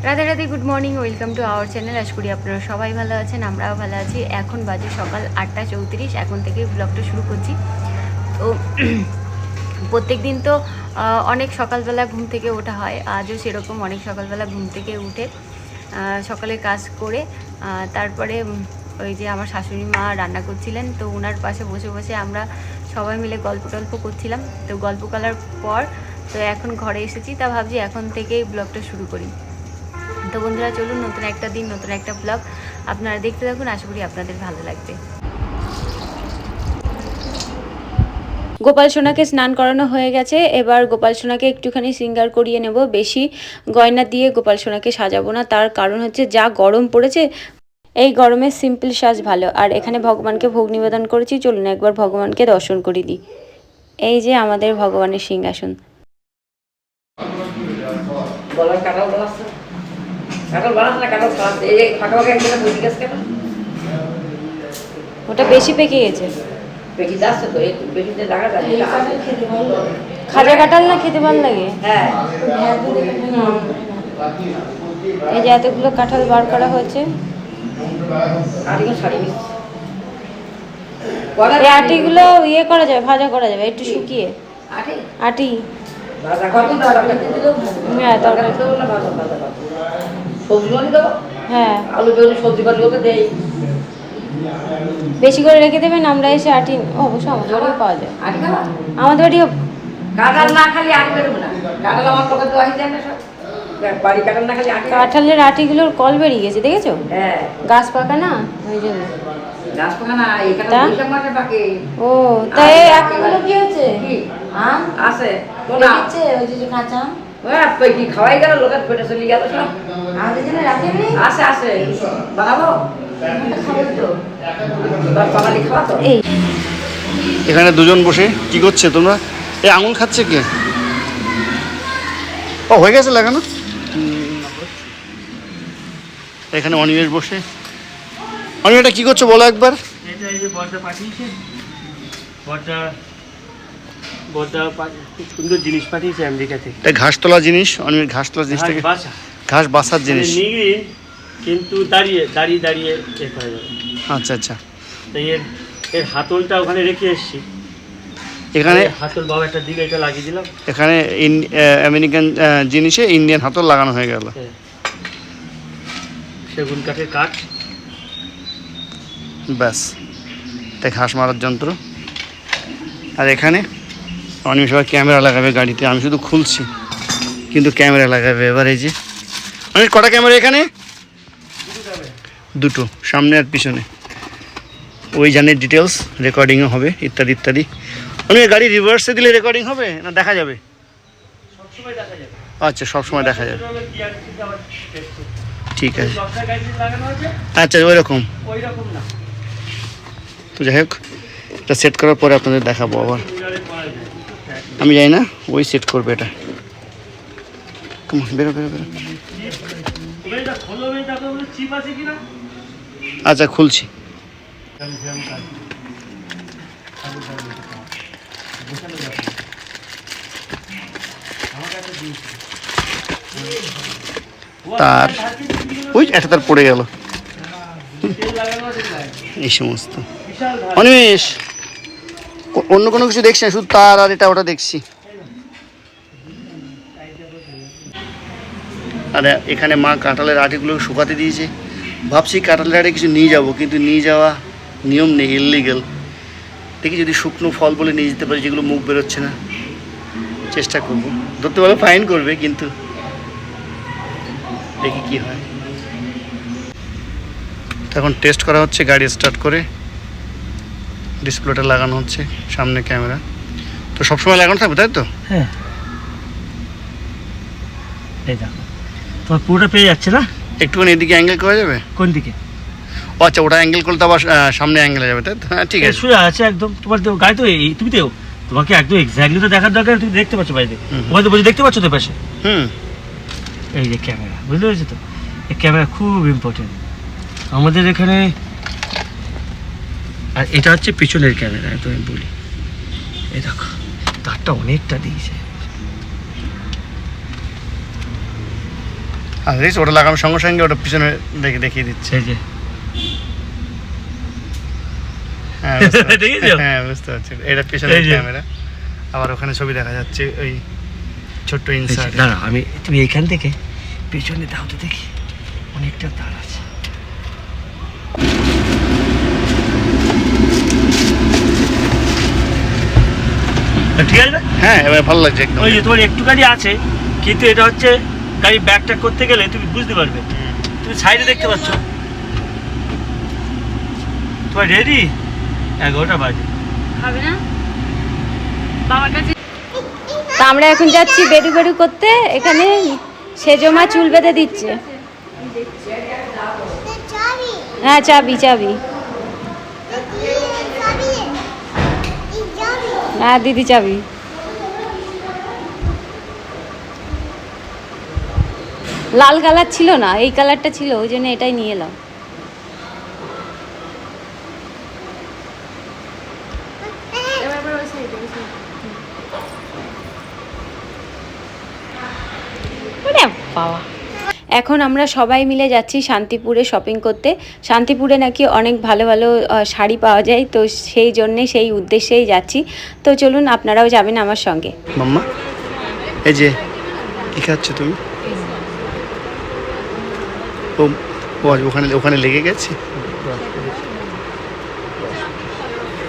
Radhe Radhe, good morning, welcome to our channel. আশা করি আপনারা সবাই ভালো আছেন, আমরাও ভালো আছি। এখন বাজে সকাল 8টা 34, এখন থেকে ব্লগটা শুরু করছি। তো প্রত্যেক দিন তো অনেক সকালবেলা ঘুম থেকে ওঠা হয়, আজও সেরকম অনেক সকালবেলা ঘুম থেকে উঠে সকালে কাজ করে তারপরে ওই যে আমার শাশুড়ি মা রান্না করছিলেন, তো ওনার পাশে বসে বসে আমরা সবাই মিলে গল্প টল্প করছিলাম। তো গল্প করার পর তো এখন ঘরে এসেছি, তা ভাবছি এখন থেকেই ব্লগটা শুরু করি। তো বন্ধুরা চলুন, নতুন একটা দিন, নতুন একটা ব্লগ আপনারা দেখতে থাকুন, আশা করি আপনাদের ভালো লাগবে। গোপাল সোনাকে স্নান করানো হয়ে গেছে, এবার গোপাল সোনাকে একটুখানি শৃঙ্গার করিয়ে নেব। বেশি গয়না দিয়ে গোপাল সোনাকে সাজাবো না, তার কারণ হচ্ছে যা গরম পড়েছে, এই গরমে সিম্পল সাজ ভালো। আর এখানে ভগবানকে ভোগ নিবেদন করেছি, চলুন একবার ভগবানকে দর্শন করে দিই। এই যে আমাদের ভগবানের সিংহাসন। ওটা বেশি পেকে গেছে। খাজা কাঁঠাল না খেতে ভালো লাগে। এই যে এতগুলো কাঁঠাল বার করা হয়েছে। এই আটিগুলো ইয়ে করা যাবে, ভাজা করা যাবে একটু শুকিয়ে। আটি হ্যাঁ, তরকারি হ্যাঁ, বেশি করে রেখে দেবেন। আমরা এসে আটি অবশ্য আমাদের বাড়িও পাওয়া যায়, আমাদের বাড়িও। কাঁঠালের আটিগুলোর কল বেরিয়ে গেছে, দেখেছো? গাছ পাকা না, ওই জন্য। ও তাই আটিগুলো কি হচ্ছে? খাওয়াই গেল, লোকের পেটে চলে গেল সব। আসে আসে বানাবো। এখানে দুজন বসে কি করছে তোমরা? এই আঙুল খাচ্ছে কে? ও হয়ে গেছে লাগানো। এখানে অনিমেষ বসে। অনিমেষ এটা কি করছো বলো একবার। এটা এই যে বড়টা পাঠিয়েছে, বড়টা খুব সুন্দর জিনিস পাঠিয়েছে আমেরিকা থেকে। এটা ঘাস তোলা জিনিস, অনিমেষ ঘাস তোলা জিনিসটাকে ঘাস বাসার জিনিস, নিগড়ি কিন্তু দাঁড়িয়ে দাঁড়িয়ে দাঁড়িয়ে এ করা যাবে। আচ্ছা আচ্ছা। তাই এর হাতলটা ওখানে রেখে এসেছি। এখানে হাতল বাবা একটা দিকে এটা লাগিয়ে দিলাম। এখানে আমেরিকান জিনিসে ইন্ডিয়ান হাতল লাগানো হয়ে গেল। সেগুন কাঠের কাঠ, ব্যাস। তাই ঘাস মারার যন্ত্র। আর এখানে অনিমেষ সবাই ক্যামেরা লাগাবে গাড়িতে, আমি শুধু খুলছি কিন্তু ক্যামেরা লাগাবে এবার। এই যে অনেক কটা ক্যামেরা এখানে? দুটো, সামনে আর পিছনে। ওই জানের ডিটেলস রেকর্ডিংও হবে, ইত্যাদি ইত্যাদি। আমি গাড়ি রিভার্সে দিলে রেকর্ডিং হবে না দেখা যাবে? আচ্ছা, সবসময় দেখা যাবে, ঠিক আছে। আচ্ছা ওইরকম তো যাই হোক, এটা সেট করার পরে আপনাদের দেখাবো আবার। আমি জানি না, ওই সেট করবে এটা। বেরো বেরো বেরো। আচ্ছা খুলছি। তার ওই একটা তার পড়ে গেল, এই সমস্ত। অনিমেষ অন্য কোনো কিছু দেখছি না, শুধু তার আর এটা ওটা দেখছি। আর এখানে মা কাঁঠালের আটিগুলো শুকাতে দিয়েছে। ভাবছি কাঁঠালের আটি কিছু নিয়ে যাব, কিন্তু নিয়ে যাওয়া নিয়ম নেই, ইললিগাল। দেখি যদি শুকনো ফল বলে নিয়ে যেতে পারি, যেগুলো মুখ বেরোচ্ছে না। চেষ্টা করব, ধরতে পারলে ফাইন করবে, কিন্তু দেখি কি হয়। এখন টেস্ট করা হচ্ছে, গাড়ি স্টার্ট করে ডিসপ্লেটা লাগানো হচ্ছে, সামনে ক্যামেরা। তো সবসময় লাগানো থাকবে তাই তো? হ্যাঁ, এই দেখো তোমার পুরোটা পেয়ে যাচ্ছে না? একটুখানি এদিকে অ্যাঙ্গেল করা যাবে? কোন দিকে? ও আচ্ছা, ওটা অ্যাঙ্গেল করলে তো আবার সামনে অ্যাঙ্গেলে যাবে তাই তো? হ্যাঁ ঠিক আছে, সোজা আছে একদম। তোমার তো গাড়ি তো তুমি তো, তোমাকে একদম এক্স্যাক্টলি তো দেখার দরকার, তুমি দেখতে পাচ্ছ বাইরে, তোমার তো বুঝে দেখতে পাচ্ছ তো পাশে। এই যে ক্যামেরা, বুঝতে পেরেছো তো? এই ক্যামেরা খুব ইম্পর্টেন্ট আমাদের এখানে। আর এটা হচ্ছে পিছনের ক্যামেরা, তো আমি বলি এই দেখো তারটা অনেকটা দিয়েছে। আর দেখছি ওটা লাগানোর সঙ্গে সঙ্গে ওটা পিছনে দেখিয়ে দিচ্ছে। এই যে হ্যাঁ দেখেছো? হ্যাঁ বুঝতে পারছি, এটা পিছনে এই যে। ক্যামেরা। আবার ওখানে ছবি দেখা যাচ্ছে ওই ছোট্ট ইনসার্ট। দাঁড়া, আমি তুমি এখান থেকে পেছনে দাও তো দেখি, অনেকটা তার আছে। ঠিক আছে না? হ্যাঁ এবার ভালো লাগছে একদম। ওই যে তোমার একটুখানি আছে, কিন্তু এটা হচ্ছে গাড়ি ব্যাকটা করতে গেলে তুমি বুঝতে পারবে। তুমি সাইডে দেখতে পাচ্ছ, তোমার রেডি 11টা বাজে। হবে না বাবার কাছে। তা আমরা এখন যাচ্ছি বেডু বেডু করতে। এখানে সেজমা চুল বেঁধে দিচ্ছে। হ্যাঁ চাবি চাবি। হ্যাঁ দিদি চাবি। লাল কালার ছিল না, এই কালারটা ছিল, ওই জন্য এটাই নিয়ে এলাম। বাবা, এখন আমরা সবাই মিলে যাচ্ছি শান্তিপুরে শপিং করতে। শান্তিপুরে নাকি অনেক ভালো ভালো শাড়ি পাওয়া যায়, তো সেই জন্যে সেই উদ্দেশ্যেই যাচ্ছি। তো চলুন আপনারাও যাবেন আমার সঙ্গে। মাম্মা এই যে কি খাচ্ছ তুমি? ও ও আজ ওখানে ওখানে লেগে গেছে।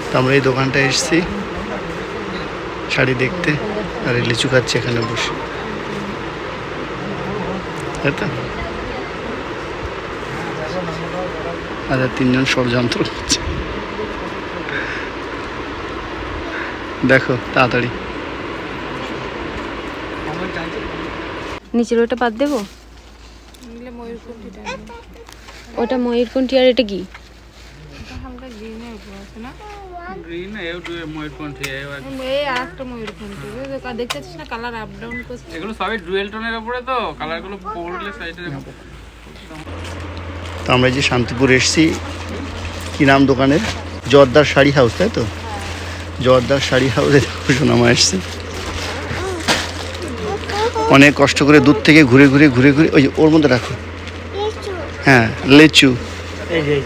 তো আমরা এই দোকানটায় এসেছি শাড়ি দেখতে, আর এই লিচু খাচ্ছি এখানে বসে, তাই তো? আর তিনজন ষড়যন্ত্র করছে, দেখো তাড়াতাড়ি। নিচের ওটা বাদ দেবো? ওটা ময়ূরকণ্ঠী, আর এটা কি? গ্রিন ময়ূরকণ্ঠী, এই আরেকটা ময়ূরকণ্ঠী দেখতেছিস না, কালার আপ ডাউন করছে। এগুলো সবই ডুয়েল টোনের উপরে, তো কালারগুলো পড়লে সাইডে। তো আমরা যে শান্তিপুর এসেছি, কি নাম দোকানের? জর্দার শাড়ি হাউস, তাই তো? জর্দার শাড়ি হাউসে সোনামা এসছে। অনেক কষ্ট করে দূর থেকে ঘুরে ঘুরে ঘুরে ঘুরে, ওই যে ওর মধ্যে রাখো। হ্যাঁ লেচু। এই যে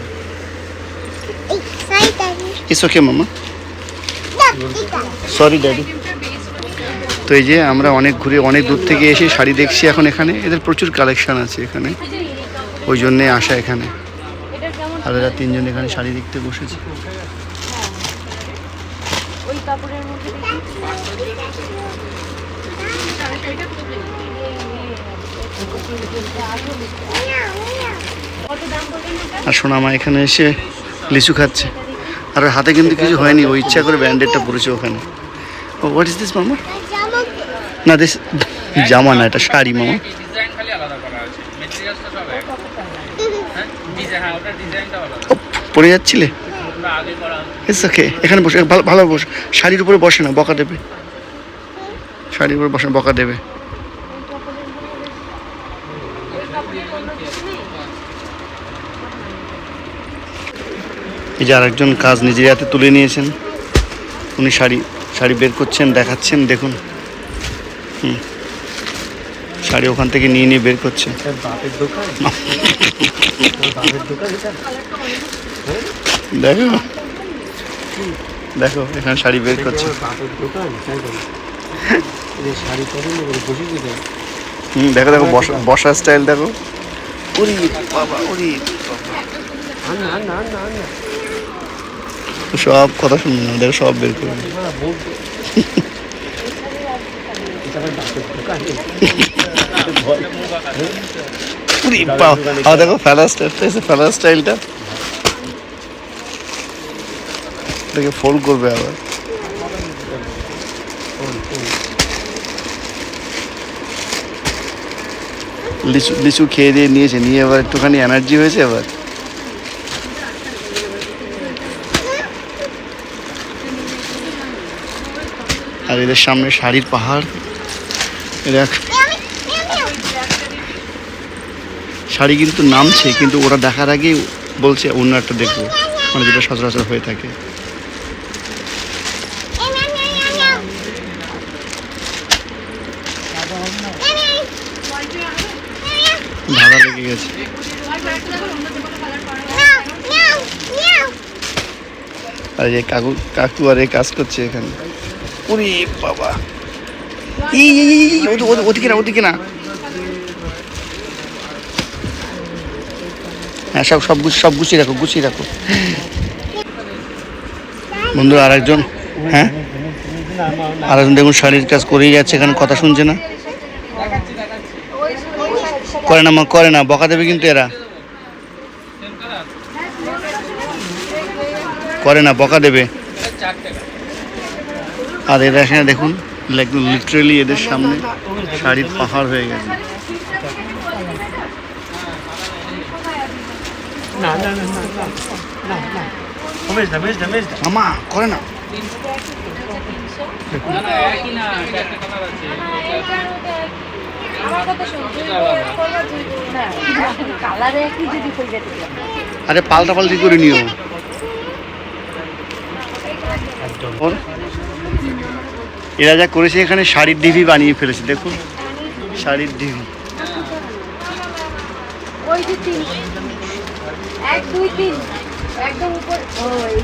ইটস ওকে মামা, সরি ড্যাডি। তো এই যে আমরা অনেক ঘুরে অনেক দূর থেকে এসে শাড়ি দেখছি এখন এখানে। এদের প্রচুর কালেকশন আছে এখানে, ওই জন্যে আসা এখানে। আর এরা তিনজন এখানে শাড়ি দেখতে বসেছে। ওই কাপড়ের মধ্যে আর সোনামা এখানে এসে লিচু খাচ্ছে, আর ওর হাতে কিন্তু কিছু হয়নি, ও ইচ্ছা করে ব্যান্ডেডটা পরেছে ওখানে। ও হোয়াট ইজ দিস মামা? না দিস জামা না, এটা শাড়ি মামা। ডিজাইন খালি আলাদা করা আছে, ম্যাটেরিয়ালসটা সব এক। হ্যাঁ ডিজাইন, হ্যাঁ ওটা ডিজাইনটা আলাদা, ও পরে যাচ্ছিলে? ওটা আগে করা আছে। ইটস ওকে, এখানে বসে ভালো ভালো বস। শাড়ির উপরে বসে না, বকা দেবে। শাড়ির উপরে বসে বকা দেবে। এই যে আরেকজন কাজ নিজের হাতে তুলে নিয়েছেন, উনি শাড়ি বের করছেন, দেখাচ্ছেন, দেখুন। শাড়ি ওখান থেকে নিয়ে নিয়ে বের করছে। বাপের দোকান, বাপের দোকান এটা। দেখো দেখো এখানে শাড়ি বের করছে। বাপের দোকান, তাই তো? এই শাড়ি পরে বসে যেতে। দেখো দেখো বসার স্টাইল দেখো। ওরে বাবা, ওরে না না না না, সব কথা শুনবে না, দেখো সব বের করবে। দেখো ফেলার স্টাইলটা দেখে ফোল্ড করবে আবার। লিচু খেয়ে দিয়ে নিয়েছে, নিয়ে এবার একটুখানি এনার্জি হয়েছে এবার। আর এদের সামনে শাড়ির পাহাড়। এরা শাড়ি কিন্তু নামছে, কিন্তু ওরা দেখার আগেই বলছে অন্য একটা দেখবো, মানে যেটা সচরাচর হয়ে থাকে। লেগে গেছে। আর এই কাকু আর এই কাজ করছে এখানে। ওরে বাবা, ওদিকে না, ওদিকে না। হ্যাঁ, সব গুছিয়ে রাখো, গুছিয়ে রাখো। বন্ধুরা আরেকজন, হ্যাঁ আরেকজন দেখুন শাড়ির কাজ করেই যাচ্ছে, এখানে কথা শুনছে না। করে না মা, করে না, বকা দেবে কিন্তু এরা। করে না, বকা দেবে। আর এরা এখানে দেখুন লিটারেলি এদের সামনে শাড়ির পাহাড় হয়ে গেছে। মামা করে না। আরে পাল্টাপাল্টি করে নিও। এরা যা করেছে এখানে শাড়ির ডিভি বানিয়ে ফেলেছে, দেখুন শাড়ির ডিভি। ওই যে 3 1 2 3 একদম উপর। ও এই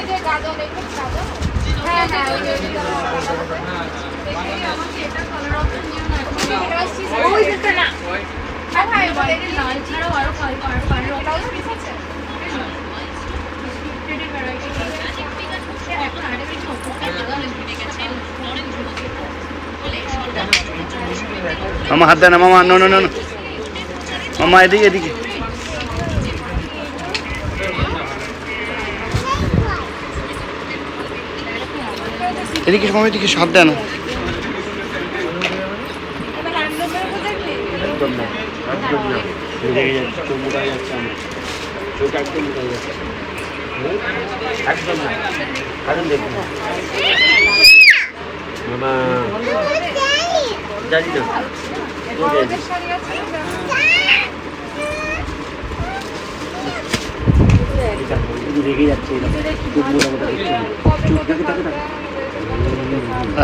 যে গাজর, এই গাজর। হ্যাঁ হ্যাঁ, আমাকে এটা কালার অপশন নিও না। ওই দেখতে না। হ্যাঁ হ্যাঁ, এটা লাল ছাড়াও আরো কালার ওটাও পিস আছে। মামা হাত দেয় না, মামা নো নো নো, মামা এদিকে এদিকে। এদিকে মামা, এদিকে হাত দেয় না। জানি না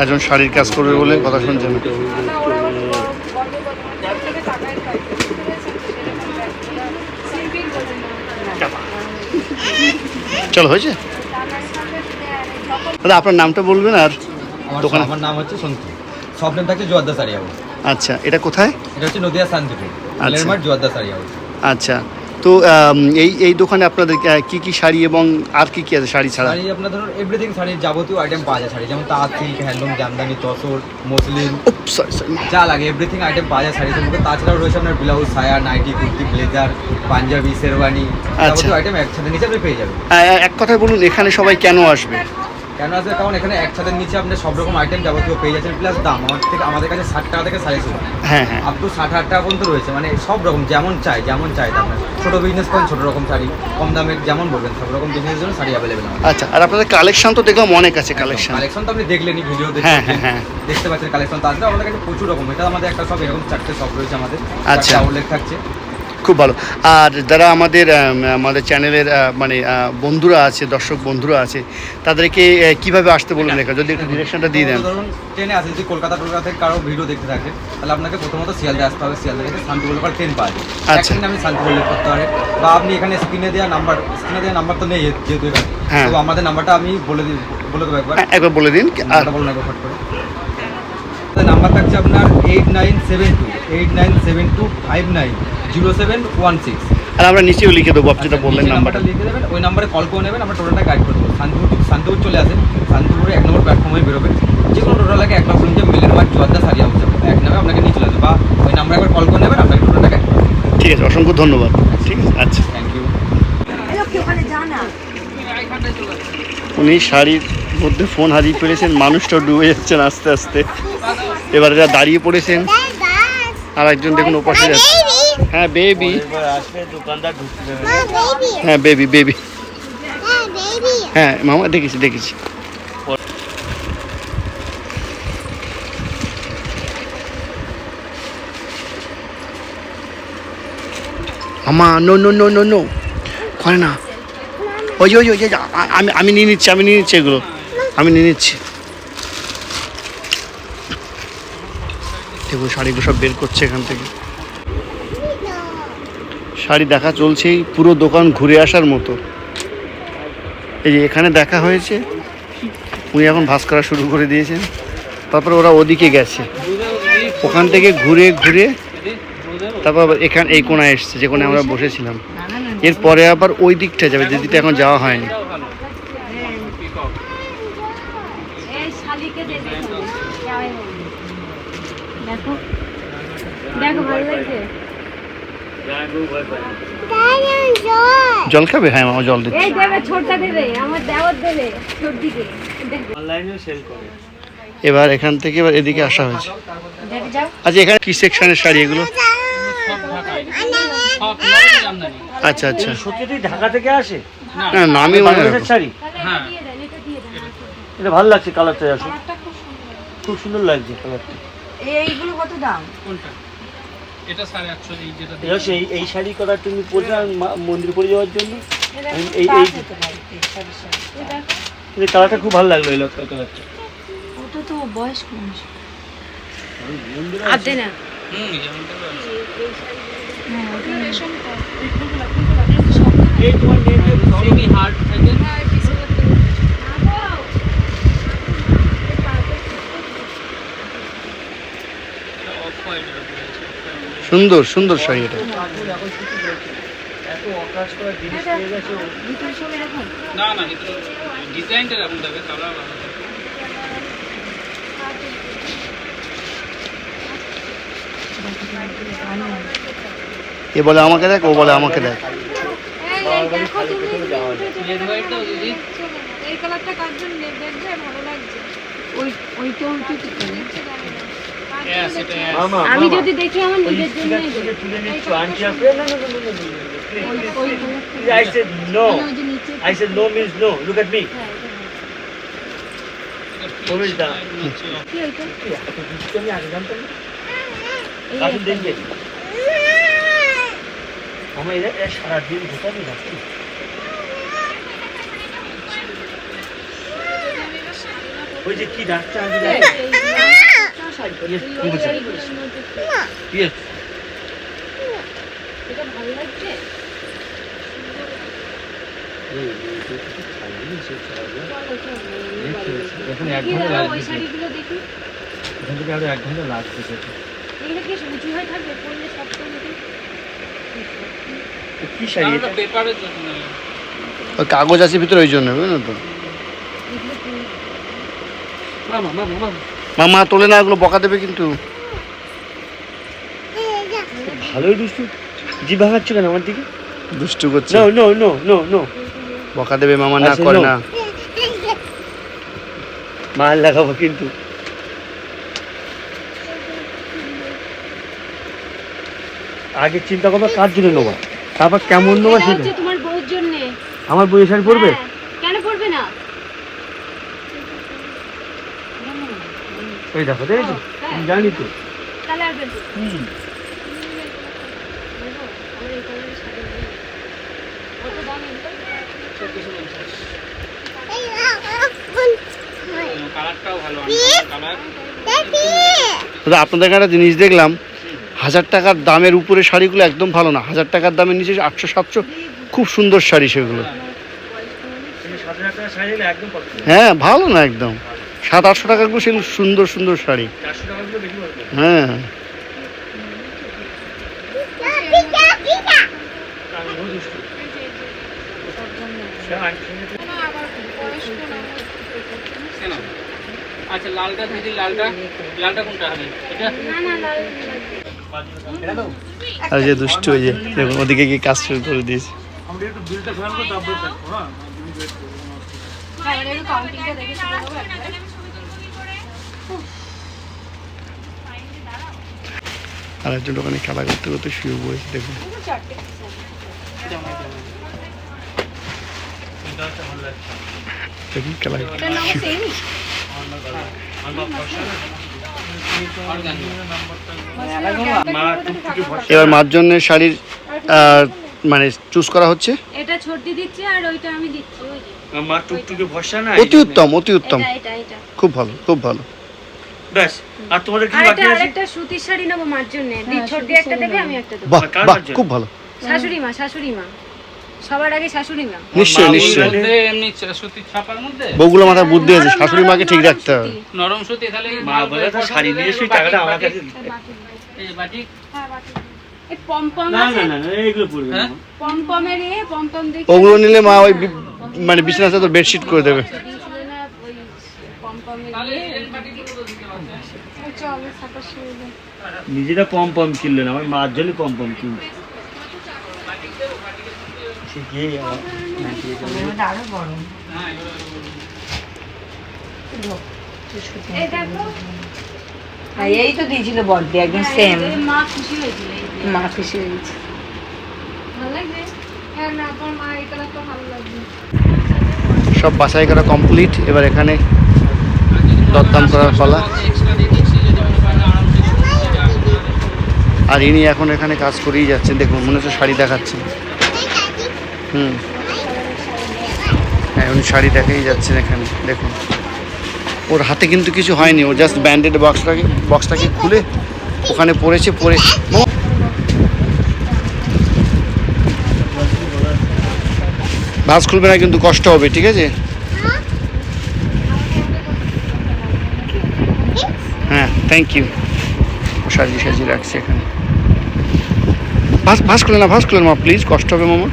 একজন শাড়ির কাজ করবে বলে কথা শুনছে না। চলো হয়েছে দাদা, আপনার নামটা বলবেন। আর দোকান, আমার নাম হচ্ছে সন্তু, সব নেম থাকছে জোয়ারদা শাড়ি হাউস। আচ্ছা, এটা কোথায়? এটা হচ্ছে নদিয়া শান্তিপুর, লেলমার্ট জোয়ারদা শাড়ি হাউস। আচ্ছা, তো এই দোকানে আপনাদের কি কি শাড়ি এবং আর কি কি আছে শাড়ি ছাড়া? শাড়ি আপনার ধরুন এভরিথিং শাড়ির যাবতীয় আইটেম পাওয়া যায় শাড়ি, যেমন তাঁত, silk, handloom, Jamdani, tussar, muslin, যা লাগে এভরিথিং আইটেম পাওয়া যায় শাড়ি সম্পর্কে। তাছাড়াও রয়েছে আপনার ব্লাউজ, সায়া, নাইটি, কুর্তি, ব্লেজার, পাঞ্জাবি, শেরওয়ানি, যাবতীয় আইটেম একসাথে নিচে আপনি পেয়ে যাবেন। এক কথায় বলুন, এখানে সবাই কেন আসবে? কেন আসবে? কারণ এখানে একসাথে নিচে আপনি সব রকম আইটেম যাবতীয় পেয়ে যাচ্ছেন, প্লাস দাম আমাদের কাছে 60 টাকা থেকে শাড়ি শুরু, হ্যাঁ হ্যাঁ, আপ টু 60,000 টাকা পর্যন্ত রয়েছে। মানে সব রকম যেমন চাই আপনার ছোটো বিজনেস করেন ছোটো রকম শাড়ি, কম দামের যেমন বলবেন সব রকম বিজনেসের জন্য শাড়ি অ্যাভেলেবেল। আচ্ছা, আর আপনাদের কালেকশন তো দেখলাম অনেক আছে। কালেকশন তো আপনি দেখলেনই, ভিডিও দেখতে পাচ্ছেন কালেকশন। তাছাড়া আমাদের কাছে প্রচুর রকম, এটা আমাদের একটা সব এরকম 4টে শপ রয়েছে আমাদের। আচ্ছা, উল্লেখ থাকছে। খুব ভালো। আর যারা আমাদের চ্যানেলের মানে বন্ধুরা আছে, দর্শক বন্ধুরা আছে, তাদেরকে কিভাবে আসতে বলবেন এখানে, যদি একটু ডিরেকশনটা দিয়ে দেন। ধরুন ট্রেনে আসে, যদি কলকাতা থেকে কারো ভিডিও দেখতে থাকে, তাহলে আপনাকে প্রথমত শিয়ালদা আসতে হবে। শিয়ালদা থেকে শান্তিপুর লোকাল ট্রেন পাওয়া যায়। আচ্ছা, আপনি শান্তিপুর লেক করতে পারেন, বা আপনি এখানে স্ক্রিনে দেওয়া নাম্বার তো নেই যেহেতু এখানে, তো আমাদের নাম্বারটা আমি বলে দেবো একবার বলে দিন। বলুন একবার ফট করে। নাম্বার থাকছে আপনার 8972590716। আর আমরা নিচেও লিখে দেবো, আপনি যেটা বললেন নাম্বারটা লিখে দেবেন, ওই নাম্বারে কল করে নেবেন, আমরা টোটালটা গাইড করে দেবো। শান্তিপুর চলে আসেন, শান্তিপুরে 1 নম্বর প্ল্যাটফর্মে বেরোবেন, যে কোনো টোটালকে 1 নম্বর যে মিলের মাঠ জোয়ারদা শাড়ি হাউস যাবে, 1 নামে আপনাকে নিয়ে চলে আসবে, বা ওই নাম্বারে একবার কল করে নেবেন, আপনাকে টোটালটা গাইড করে দেবো। ঠিক আছে, অসংখ্য ধন্যবাদ। ঠিক আছে, আচ্ছা, থ্যাংক ইউ। উনি শাড়ির মধ্যে ফোন হারিয়ে ফেলেছেন, মানুষটাও ডুবে যাচ্ছেন আস্তে আস্তে। এবার এরা দাঁড়িয়ে পড়েছেন, আর একজন দেখুন ওপাশে যাচ্ছে। হ্যাঁ বেবি, হ্যাঁ বেবি, হ্যাঁ মামা দেখেছি। মামা no no no no no করে না। ওই আমি নিয়ে নিচ্ছি এগুলো আমি নিয়ে নিচ্ছি। দেখুন শাড়িগুলো সব বের করছে এখান থেকে। শাড়ি দেখা চলছেই, পুরো দোকান ঘুরে আসার মতো। এই যে এখানে দেখা হয়েছে, উনি এখন ভাঁজ করা শুরু করে দিয়েছেন। তারপর ওরা ওদিকে গেছে, ওখান থেকে ঘুরে ঘুরে তারপর আবার এই কোণায় এসছে, যে কোণায় আমরা বসেছিলাম। এরপরে আবার ওই দিকটা যাবে, যে দিকটা এখন যাওয়া হয়নি। দেখো দেখো ভালো লাগছে। জল খাবে? হ্যাঁ মামা জল দিচ্ছে। এই দেবে, ছোটটা দেবে, আমার দেওয়ার দেবে ছোট দিকে। অনলাইনেও সেল করে। এবার এখান থেকে এবার এদিকে আসা হয়েছে। যাও আচ্ছা এখানে কি সেকশনের শাড়ি এগুলো? সব ঢাকায়, সব লরি জামদানি। আচ্ছা আচ্ছা, সত্যি ঢাকা থেকে আসে? না নামই মনে বাংলাদেশের শাড়ি? হ্যাঁ এটা ভালো লাগছে কালারটা, আসলে খুব সুন্দর লাগছে কালারটা। এইগুলো কত দাম? কোনটা? এটা 850, এই যেটা এই হচ্ছে এই শাড়ি করার তুমি পরে মন্দিরে পরে যাওয়ার জন্য। এই কালারটা খুব ভালো লাগলো, এই কালারটা। ওটা তো বয়স্ক মানুষ। আদে না যেমনটা বলছি। এই তোমার সেমি হার্ড থাকে। অফ হোয়াইট সুন্দর সুন্দর শাড়ি এটা। এত অকাজ করা জিনিস পেয়ে গেছে। না না, কিন্তু ডিজাইনটা এরকম থাকে, কালার আলাদা থাকে। এ বলে আমাকে দেখ, ও বলে আমাকে দেখ। রেড হোয়াইট দাও দিদি। এই কালারটা কার জন্য দেখবে, ভালো লাগছে। ওইটা কি করে? Yes, এটা yes. আমি যদি দেখি আমার নিজের জন্যই দেবে। তুলে নিচ্ছ আন্টি আসবে? না না না না না, I said no. I said no means no. Look at me. Promise da. কি হইতো? আমি আগে জানতাম না। আসুন দেখবে। আমার এরা সারাদিন ঢোকাবি না। ওই যে কি ডাকটা আমি এটা ভালো লাগছে। এখন 1 কি ঘন্টা দাও, ওই লাগবে। শাড়িগুলো দেখি। এখান থেকে আরো 1 ঘন্টা লাগবে। এগুলো কি উঁচু হয়ে থাকবে, পরলে শক্ত মতো? কি শাড়ি এটা? পেপারের জন্য। ওই কাগজ আছে ভিতরে, ওই জন্য বুঝলো তো। মামা তোলে না, এগুলো বকা দেবে কিন্তু। ভালোই দুষ্টু। জি ভাঙাচ্ছ কেন আমার দিকে? দুষ্টু করছে, no no no no no. বকা দেবে মামা, না আচ্ছা, করে no. না। মার লাগাবো কিন্তু। আগে চিন্তা করবো কার জন্য নেবো, তারপর কেমন নেবো এটা সেটা। হচ্ছে তোমার বউর জন্য। আমার বই শাড়ি পরবে? কেন পরবে না? ওই দেখো, দেখেছো? আমি জানি তো। তাহলে আর বেরবে। হুম। দেখো, আমার এই কালারের শাড়ি নেই। কত দাম এগুলো? 1450। কালারটাও ভালো, কালার। দাদা আপনাদের কাছে একটা জিনিস দেখলাম, 1000 টাকার দামের উপরে শাড়িগুলো একদম ভালো না। 1000 টাকার দামের নিচে 800-700 খুব সুন্দর শাড়ি সেগুলো। তুমি 7,000 টাকা শাড়ি নিলে একদম পাবে। হ্যাঁ ভালো না একদম। 700-800 টাকাগুলো সেগুলো সুন্দর সুন্দর শাড়ি। 400 টাকা গুলো বেশি পাবে। হ্যাঁ আমি বহু দুষ্টু। কেন? আচ্ছা লালটা দিদি, লালটা কোনটা হবে? এটা না না, লাল আর যে দুষ্টু, ওই যে দেখুন ওদিকে গিয়ে কাজ শুরু করে দিয়েছে। আমরা একটু বিলটা ফেরাম করতে আপডেট থাকবো। হ্যাঁ একটু কাউন্টিংটা দেখে শুরু করবো একবার। আর একজন ওখানে খেলা করতে করতে শুয়ে বসে দেখুন। দেখুন খেলা এটা নাম সেম। মা টুকটুকি ভরসা। এবার মার জন্য শাড়ির মানে চুজ করা হচ্ছে। এটা ছোটদি দিচ্ছে আর ওইটা আমি দিচ্ছি। ওই যে মা টুকটুকি ভরসা না। অতি উত্তম, অতি উত্তম, এটা খুব ভালো, খুব ভালো। ব্যাস। আর তোমাদের কি আর বাকি এটা আছে? আরেকটা সুতির শাড়ি নেবো মার জন্য। ছোটদি একটা দেবে, আমি একটা দেবো। বাহ বাহ, খুব ভালো, শাশুড়ি মা সবার আগে শাশুড়ি মা। নিশ্চয়ই নিশ্চয়ই মধ্যে এমনি সুতির ছাপার মধ্যে বউগুলো মাথায় বুদ্ধি আছে, শাশুড়ি মাকে ঠিক রাখতে হবে। নরম সুতি, তাহলে মা বলে তো শাড়ি নিয়ে এসে টাকাটা আমার কাছে এই যে বাটিক। এই পমপম না আছে, না না না, এইগুলো পড়বে না। পমপমের পমপম দেখি ওগুলো নিলে মা ওই মানে বিছানাতে তো বেডশিট করে দেবে। দিয়েছিল না ওই পমপমের তাহলে এই বাটিকগুলো দিতে পারছে। চলো সাপোজ শুরু দে। নিজেরা পম পম কিনলেন, আমার মার জন্য পম পম কিনছে। ঠিকই আমার আরো বড়। এই দেখো এই তো দিয়েছিল বড়দি একদম সেম। মা খুশি হয়েছিল মা খুশি হয়েছে। ভালো লাগবে? হ্যাঁ না, তোমার মা এই কালারটা ভালো লাগবে। সব বাছাই করা কমপ্লিট, এবার এখানে দরদাম করার পালা। এক্সট্রা দিয়ে দিচ্ছি, যদি মনে করেন আরামসে শুনতে আসবে। আর ইনি এখন এখানে কাজ করেই যাচ্ছেন, দেখুন মনে হচ্ছে শাড়ি দেখাচ্ছেন। হ্যাঁ উনি শাড়ি দেখাই যাচ্ছেন এখানে, দেখুন ওর হাতে কিন্তু কিছু হয়নি, ও জাস্ট ব্যান্ডেড বক্সটাকে খুলে ওখানে পড়েছে, পরে ভাঁজ খুলবে না কিন্তু কষ্ট হবে, ঠিক আছে? হ্যাঁ থ্যাংক ইউ। ও সাজিয়ে রাখছে এখানে। ভাঁজ খুলে না মা প্লিজ, কষ্ট হবে মামা।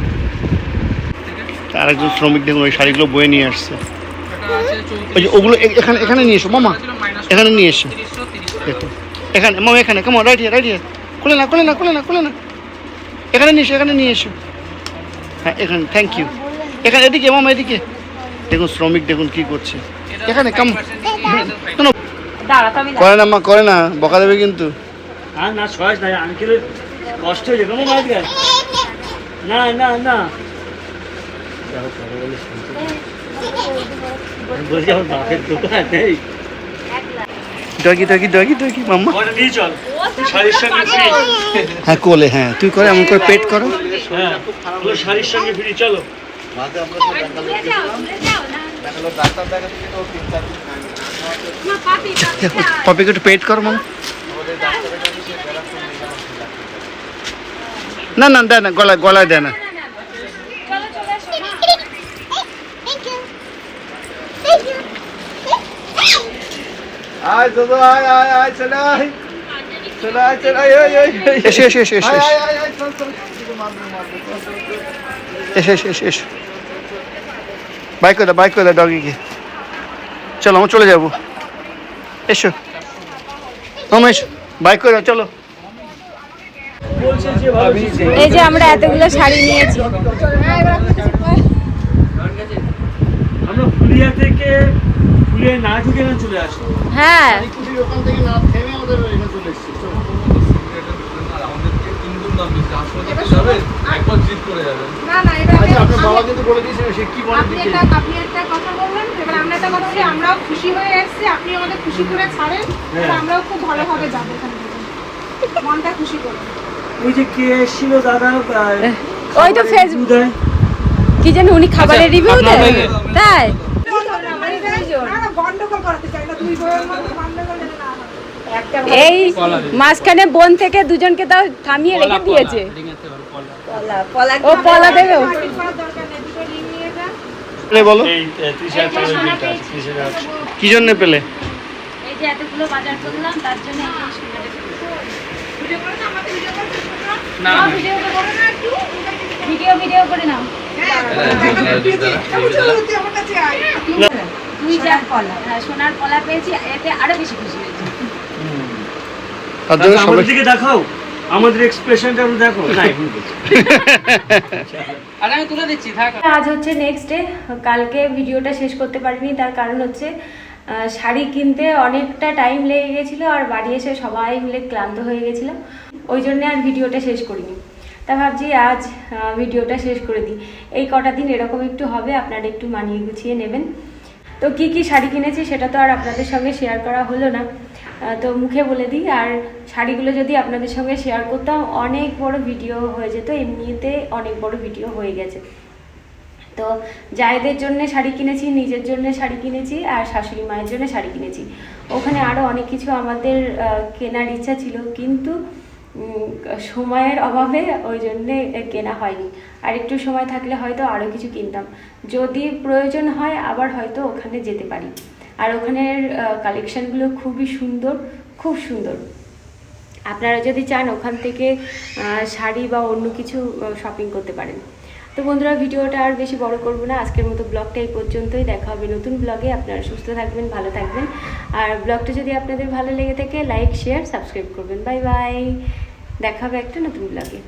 আরেকজন শ্রমিক দেখুন ওই শাড়িগুলো বয়ে নিয়ে আসছে। এটা আছে 34, ওই যে ওগুলো এখানে নিয়ে এসো মামা, এখানে নিয়ে এসো। 30 দেখুন এখানে মামা, এখানে কেমন রাইট হিয়ার। খুলে না এখানে নিয়ে এসো। হ্যাঁ এখানে, থ্যাংক ইউ। এখানে এদিকে মামা, এদিকে দেখুন শ্রমিক দেখুন কি করছে এখানে। কাম দাঁড়া তো আমি করে না বকা দেবে কিন্তু। আর না সহজ না, আঙ্কেলের কষ্ট হয়ে যাবে আমার আজকে। না না না বলছি আমার বাপের দোকান নেই। ডগি মাম্মা। ওটা নিয়ে চল, শাড়ির সঙ্গে ফ্রি। হ্যাঁ কোলে, হ্যাঁ তুই করে এমন করে পেট করো। হ্যাঁ ওগুলো শাড়ির সঙ্গে ফ্রি, চলো। পপিকে একটু পেট করো মামা। না দেয় না, গলায় দেয় না। এসো বাইক করে দাও ডগিকে। চলো আমরা চলে যাবো, এসো মামা এসো, বাইক করে দাও চলো। এই যে আমরা এতগুলো শাড়ি নিয়েছি। আমরা ফুলিয়া থেকে না ঢুকে এখানে চলে আসি। হ্যাঁ ওখান থেকে না থেমে আমাদের এখানে চলে এসেছি। না না, এবার আচ্ছা আপনার বাবা কিন্তু বলে দিয়েছিল, সে কি বলে আপনি একটা কথা বললেন, এবার আমরা একটা কথা বলি, আমরাও খুশি হয়ে এসেছি, আপনি আমাদের খুশি করে ছাড়েন, এবার আমরাও খুব ভালোভাবে যাবো এখান থেকে, মনটা খুশি করে। ওই যে কে এসেছিল দাদা, ওই তো ফেসবুক কি জানি উনি খাবারের রিভিউ দেয়, তাই গন্ডগোল করাতে চাই না, দুই বইয়ের মধ্যে গন্ডগোল যেন না হয়। এই মাঝখানে বোন থেকে দুজনকে তাও থামিয়ে রেখে দিয়েছে। ও পলা দেবে। পার্টি করার দরকার নেই, দুটো রিং নিয়ে যান। বলো এই 30,000 টাকার বিলটা আছে, 30,000 কি জন্য পেলে? এই যে এতগুলো বাজার করলাম তার জন্য ভিডিও করে না, আমাকে ভিডিও করে না ভিডিও করে না, একটু ভিডিও করে নাও। আমার কাছে আয়। তুই যা পলা, হ্যাঁ সোনার পলা পেয়েছি, এতে আরো বেশি খুশি হয়েছি। তার জন্য আমাদের সবাই দিকে দেখাও, আমাদের এক্সপ্রেশনটা একটু দেখো। না ভুল করছি। আর আমি তুলে দিচ্ছি, থাক। আজ হচ্ছে নেক্সট ডে। কালকে ভিডিওটা শেষ করতে পারিনি, তার কারণ হচ্ছে শাড়ি কিনতে অনেকটা টাইম লেগে গেছিলো, আর বাড়ি এসে সবাই মিলে ক্লান্ত হয়ে গেছিলো, ওই জন্য আর ভিডিওটা শেষ করিনি। তা ভাবছি আজ ভিডিওটা শেষ করে দিই। এই কটা দিন এরকম একটু হবে, আপনারা একটু মানিয়ে গুছিয়ে নেবেন। তো কি কি শাড়ি কিনেছি সেটা তো আর আপনাদের সঙ্গে শেয়ার করা হলো না, তো মুখে বলে দিই। আর শাড়িগুলো যদি আপনাদের সঙ্গে শেয়ার করতাম অনেক বড় ভিডিও হয়ে যেত, এমনিতে অনেক বড় ভিডিও হয়ে গেছে। তো জায়েদের জন্য শাড়ি কিনেছি, নিজের জন্য শাড়ি কিনেছি, আর শাশুড়ি মায়ের জন্য শাড়ি কিনেছি। ওখানে আরও অনেক কিছু আমাদের কেনার ইচ্ছা ছিল, কিন্তু সময়ের অভাবে ওই জন্যে কেনা হয়নি। আর একটু সময় থাকলে হয়তো আরও কিছু কিনতাম, যদি প্রয়োজন হয় আবার হয়তো ওখানে যেতে পারি। আর ওখানের কালেকশানগুলো খুবই সুন্দর, খুব সুন্দর। আপনারা যদি চান ওখান থেকে শাড়ি বা অন্য কিছু শপিং করতে পারেন। তো বন্ধুরা, ভিডিওটা আর বেশি বড় করব না, আজকের মতো ব্লগটা এই পর্যন্তই। দেখা হবে নতুন ব্লগে। আপনারা সুস্থ থাকবেন, ভালো থাকবেন। আর ব্লগটা যদি আপনাদের ভালো লেগে থাকে লাইক, শেয়ার, সাবস্ক্রাইব করবেন। বাই বাই, দেখা হবে একটা নতুন ব্লগে।